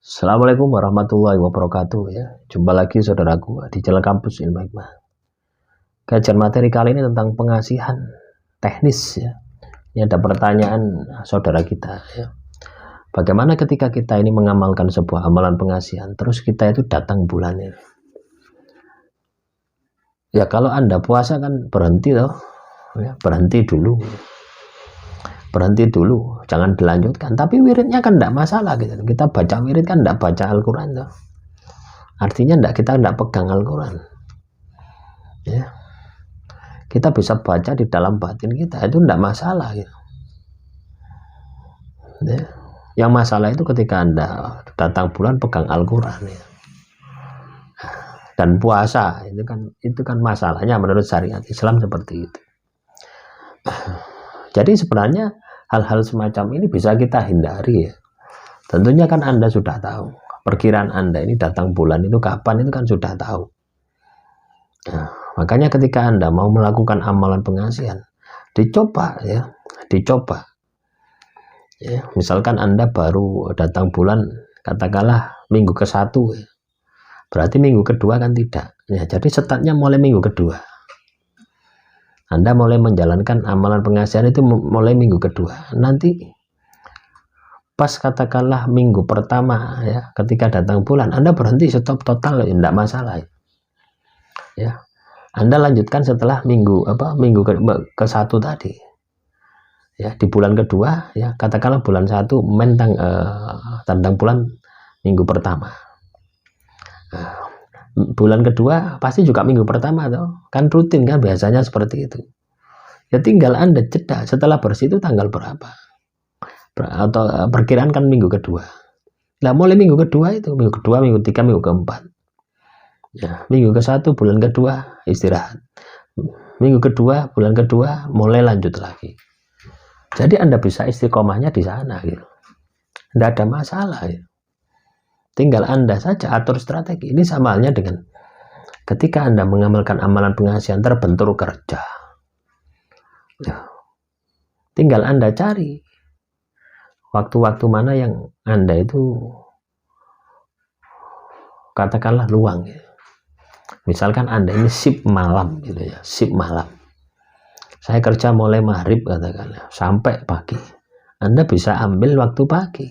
Assalamualaikum warahmatullahi wabarakatuh ya. Jumpa lagi saudaraku di channel Kampus Ilmu Hikmah. Kajian materi kali ini tentang pengasihan teknis ya. Ini ada pertanyaan saudara kita ya. Bagaimana ketika kita ini mengamalkan sebuah amalan pengasihan, terus kita itu datang bulannya? Ya kalau Anda puasa kan berhenti loh. Ya, berhenti dulu, jangan dilanjutkan. Tapi wiridnya kan tidak masalah gitu. Kita baca wirid kan tidak baca Al-Quran tuh. Artinya kita tidak pegang Al-Quran ya. Kita bisa baca di dalam batin kita, itu tidak masalah gitu ya. Yang masalah itu ketika Anda datang bulan pegang Al-Quran ya. Dan puasa itu kan masalahnya menurut syariat Islam seperti itu. Jadi sebenarnya hal-hal semacam ini bisa kita hindari ya. Tentunya kan Anda sudah tahu perkiraan Anda ini datang bulan itu kapan, itu kan sudah tahu. Nah, makanya ketika Anda mau melakukan amalan pengasihan, dicoba ya. Misalkan Anda baru datang bulan katakanlah minggu ke-1 ya. Berarti minggu kedua kan tidak ya. Jadi startnya mulai minggu kedua. Anda mulai menjalankan amalan pengasihan itu mulai minggu kedua. Nanti pas katakanlah minggu pertama ya, ketika datang bulan Anda berhenti, stop total, tidak masalah ya. Anda lanjutkan setelah minggu ke-1 tadi ya. Di bulan kedua ya, katakanlah bulan 1 tentang bulan minggu pertama. Nah, bulan kedua pasti juga minggu pertama toh, kan rutin kan biasanya seperti itu ya. Tinggal Anda jeda setelah bersih itu tanggal berapa atau perkiraan kan minggu kedua. Nah mulai minggu kedua itu minggu kedua, minggu ketiga, minggu keempat ya. Minggu ke-1 bulan kedua istirahat, minggu kedua bulan kedua mulai lanjut lagi. Jadi Anda bisa istiqomahnya di sana gitu, tidak ada masalah ya. Tinggal Anda saja atur strategi. Ini sama halnya dengan ketika Anda mengamalkan amalan pengasihan terbentur kerja ya, tinggal Anda cari waktu-waktu mana yang Anda itu katakanlah luang ya. Misalkan Anda ini shift malam gitu ya, shift malam. Saya kerja mulai maghrib katakanlah sampai pagi. Anda bisa ambil waktu pagi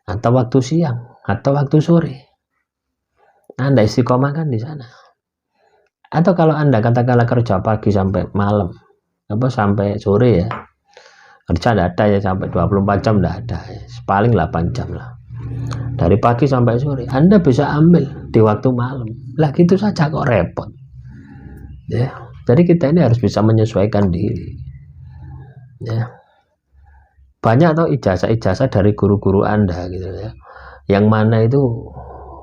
atau waktu siang atau waktu sore. Anda istiqomah kan di sana. Atau kalau Anda katakanlah kerja pagi sampai malam, sampai sore ya, kerja tidak ada ya sampai 24 jam tidak ada ya, paling 8 jam lah. Dari pagi sampai sore Anda bisa ambil di waktu malam lah, gitu saja kok repot ya. Jadi kita ini harus bisa menyesuaikan diri ya. Banyak atau ijazah-ijazah dari guru-guru Anda gitu ya, yang mana itu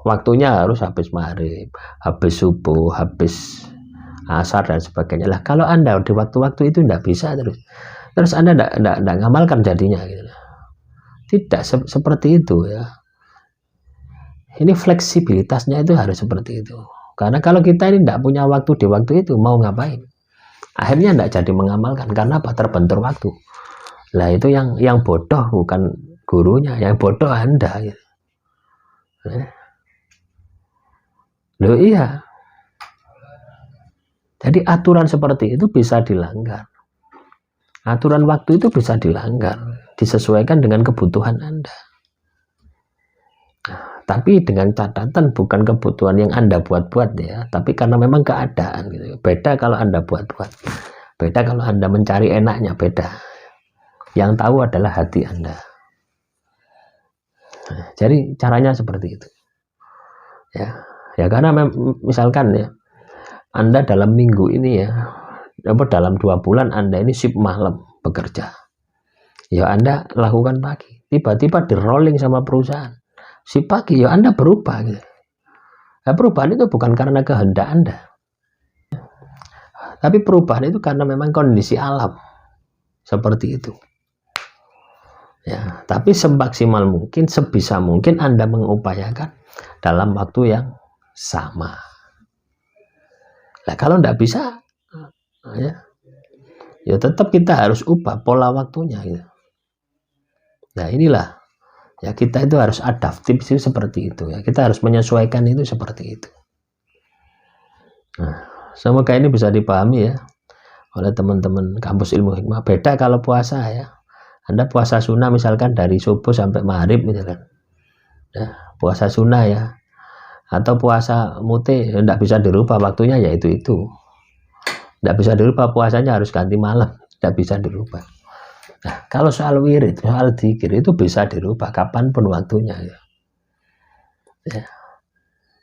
waktunya harus habis maghrib, habis subuh, habis asar dan sebagainya lah. Kalau Anda di waktu-waktu itu tidak bisa, terus Anda tidak ngamalkan jadinya gitu. Tidak seperti itu ya. Ini fleksibilitasnya itu harus seperti itu. Karena kalau kita ini tidak punya waktu di waktu itu, mau ngapain? Akhirnya tidak jadi mengamalkan. Karena apa? Terbentur waktu. Lah itu yang bodoh bukan gurunya, yang bodoh Anda gitu. Loh iya. Jadi aturan seperti itu bisa dilanggar. Aturan waktu itu bisa dilanggar, disesuaikan dengan kebutuhan Anda. Nah, tapi dengan catatan bukan kebutuhan yang Anda buat-buat ya, tapi karena memang keadaan gitu. Beda kalau Anda buat-buat. Beda kalau Anda mencari enaknya, beda. Yang tahu adalah hati Anda. Nah, jadi caranya seperti itu. Ya karena misalkan ya, Anda dalam minggu ini ya, dalam 2 bulan Anda ini shift malam bekerja. Ya Anda lakukan pagi. Tiba-tiba di rolling sama perusahaan shift pagi, ya Anda berubah gitu. Nah, perubahan itu bukan karena kehendak Anda. Tapi perubahan itu karena memang kondisi alam. Seperti itu. Ya, tapi semaksimal mungkin, sebisa mungkin Anda mengupayakan dalam waktu yang sama. Nah, kalau tidak bisa ya tetap kita harus ubah pola waktunya gitu. Nah, inilah Ya kita itu harus adaptif sih seperti itu ya. Kita harus menyesuaikan itu seperti itu. Nah, semoga ini bisa dipahami ya oleh teman-teman kampus ilmu hikmah. Beda kalau puasa ya. Anda puasa sunnah misalkan dari subuh sampai maghrib misalkan. Ya, puasa sunnah ya. Atau puasa mute tidak bisa dirubah waktunya ya itu. Tidak bisa dirubah puasanya harus ganti malam. Tidak bisa dirubah. Nah, kalau soal wirid, soal dzikir itu bisa dirubah kapanpun waktunya ya. Ya.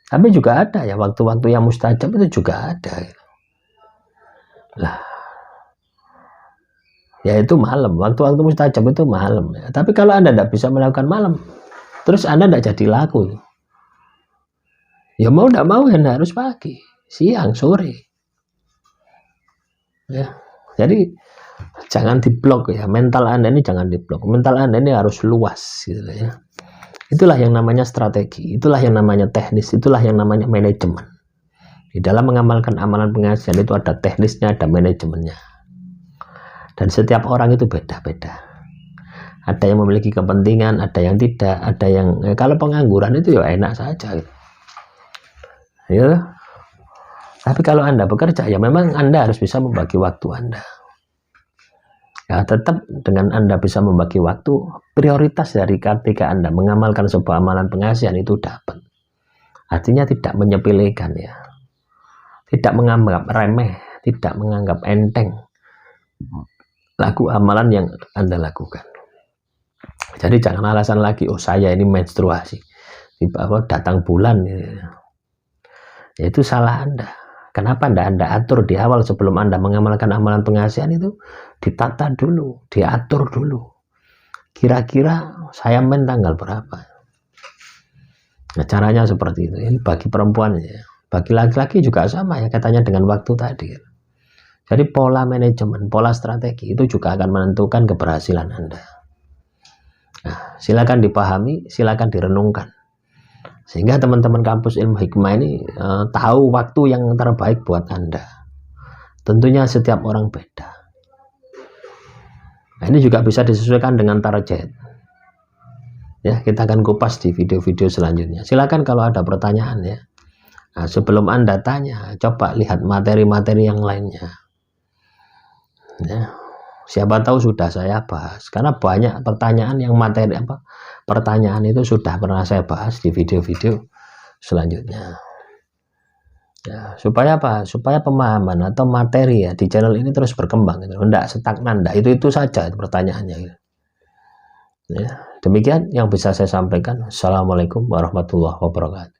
Tapi juga ada ya waktu-waktu yang mustajab itu juga ada. Ya. Lah, yaitu malam. Waktu-waktu mustajab itu malam. Ya. Tapi kalau Anda tidak bisa melakukan malam, terus Anda tidak jadi laku. Ya mau tidak mau Anda harus pagi, siang, sore. Ya. Jadi jangan diblok ya, mental Anda ini jangan diblok. Mental Anda ini harus luas gitu ya. Itulah yang namanya strategi, itulah yang namanya teknis, itulah yang namanya manajemen. Di dalam mengamalkan amalan pengasihan itu ada teknisnya, ada manajemennya. Dan setiap orang itu beda-beda. Ada yang memiliki kepentingan, ada yang tidak, ada yang kalau pengangguran itu ya enak saja gitu. Ya. Tapi kalau Anda bekerja ya memang Anda harus bisa membagi waktu Anda. Ya, tetap dengan Anda bisa membagi waktu, prioritas dari ketika Anda mengamalkan sebuah amalan pengasihan itu dapat. Artinya tidak menyepelekan ya. Tidak menganggap remeh, tidak menganggap enteng laku amalan yang Anda lakukan. Jadi jangan alasan lagi, oh saya ini menstruasi, datang bulan. Ya, itu salah Anda. Kenapa Anda atur di awal sebelum Anda mengamalkan amalan pengasihan itu? Ditata dulu, diatur dulu. Kira-kira saya men tanggal berapa? Nah, caranya seperti itu. Ini bagi perempuan ya. Bagi laki-laki juga sama ya, katanya dengan waktu tadi. Jadi pola manajemen, pola strategi itu juga akan menentukan keberhasilan Anda. Nah, silakan dipahami, silakan direnungkan. Sehingga teman-teman kampus ilmu hikmah ini tahu waktu yang terbaik buat Anda. Tentunya setiap orang beda. Nah, ini juga bisa disesuaikan dengan target. Ya, kita akan kupas di video-video selanjutnya. Silakan kalau ada pertanyaan ya. Nah, sebelum Anda tanya, coba lihat materi-materi yang lainnya. Ya, siapa tahu sudah saya bahas. Karena banyak pertanyaan yang materi pertanyaan itu sudah pernah saya bahas di video-video selanjutnya. Ya, supaya apa? Supaya pemahaman atau materi ya di channel ini terus berkembang gitu. Enggak stagnan, enggak itu saja pertanyaannya gitu. Ya, demikian yang bisa saya sampaikan. Assalamualaikum warahmatullahi wabarakatuh.